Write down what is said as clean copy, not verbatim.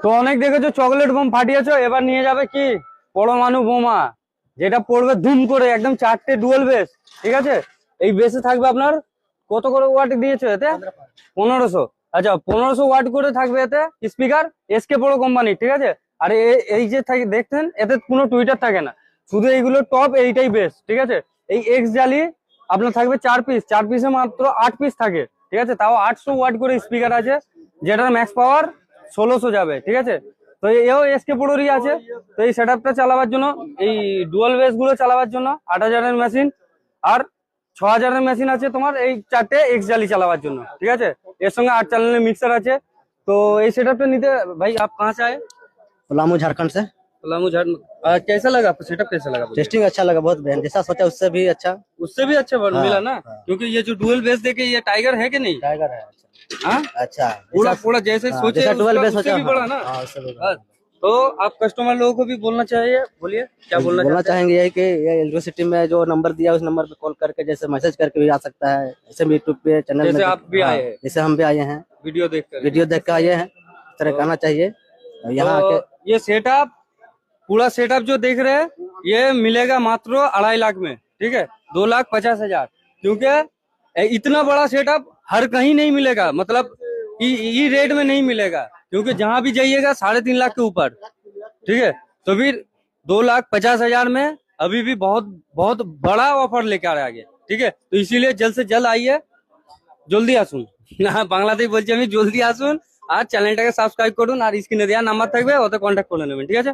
তো অনেক দেখেছো চকলেট বোম ফাটিয়েছো, এবার নিয়ে যাবে কি পরমাণু বোমা, যেটা পড়বে ধুম করে একদম 4টে ডুয়েল বেস। ঠিক আছে, এই বেসে থাকবে আপনার কত করে ওয়াট দিয়েছো এতে? 1500। আচ্ছা, 1500 ওয়াট করে থাকবে এতে স্পিকার, এসকে বড় কোম্পানি। ঠিক আছে, আর এই যে দেখছেন এতে কোনো টুইটার থাকে না, শুধু এইগুলো টপ, এইটাই বেস। ঠিক আছে, এই এক্স জালি আপনার থাকবে 4 পিস, 4 পিসে মাত্র 8 পিস থাকে। ঠিক আছে, তাও 800 ওয়াট করে স্পিকার আছে, যেটার ম্যাক্স পাওয়ার 1600 যাবে। ঠিক আছে, তো এও এসকে পোড়োরই আছে। তো এই সেটআপটা চালাবার জন্য, এই ডুয়াল বেস গুলো চালাবার জন্য 8000 মেশিন, আর 6000 মেশিন আছে তোমার এই 4টে এক্স জালি চালাবার জন্য। ঠিক আছে, এর সঙ্গে 8 চ্যানেলের মিক্সার আছে। তো এই সেটআপটা নিতে ভাই आप कहाँ से आए? पलामू झारखंड से। पलामू झारखंड। कैसा लगा आपको सेटअप, कैसा लगा? टेस्टिंग अच्छा लगा, बहुत बेहतर, जैसा सोचा उससे भी अच्छा। उससे भी अच्छा मिला ना, हाँ। क्योंकि ये जो डुअल बेस देखे, ये टाइगर है कि नहीं? टाइगर है। हाँ, अच्छा, पूरा पूरा जैसे सोचे जैसा डुअल बेस उससे सोचा, भी बड़ा ना। हाँ, उससे भी बड़ा। बस, तो आप कस्टमर लोगों को भी बोलना चाहिए, बोलिए क्या बोलना बोलना चाहते हैं? चाहेंगे यही कि ये यूनिवर्सिटी में जो नंबर दिया है उस नंबर पे कॉल करके जैसे मैसेज करके भी आ सकता है, ऐसे भी यूट्यूब पे चैनल में। जैसे आप भी हाँ, आए हैं, जैसे हम भी आए हैं, वीडियो देखकर। वीडियो देख कर आए हैं, इस तरह कहना चाहिए। यहाँ तो आके ये सेटअप, पूरा सेटअप जो देख रहे हैं, ये मिलेगा मात्र 2.5 लाख में। ठीक है, 2,50,000, क्योंकि इतना बड़ा सेटअप हर कहीं नहीं मिलेगा, मतलब ये रेट में नहीं मिलेगा, क्योंकि जहां भी जाइएगा 3.5 लाख के ऊपर। ठीक है, तो फिर 2,50,000 में अभी भी बहुत बहुत बड़ा ऑफर लेके आ रहा है। ठीक है, तो इसीलिए जल्द से जल्द आइए, জলদি আসুন। না, বাংলাতেই বলছি আমি, জলদি আসুন আর চ্যানেলটাকে সাবস্ক্রাইব করুন, আর স্ক্রিনে দেওয়া নাম্বার থাকবে, ওতে কন্ট্যাক্ট করে নেবেন। ঠিক আছে।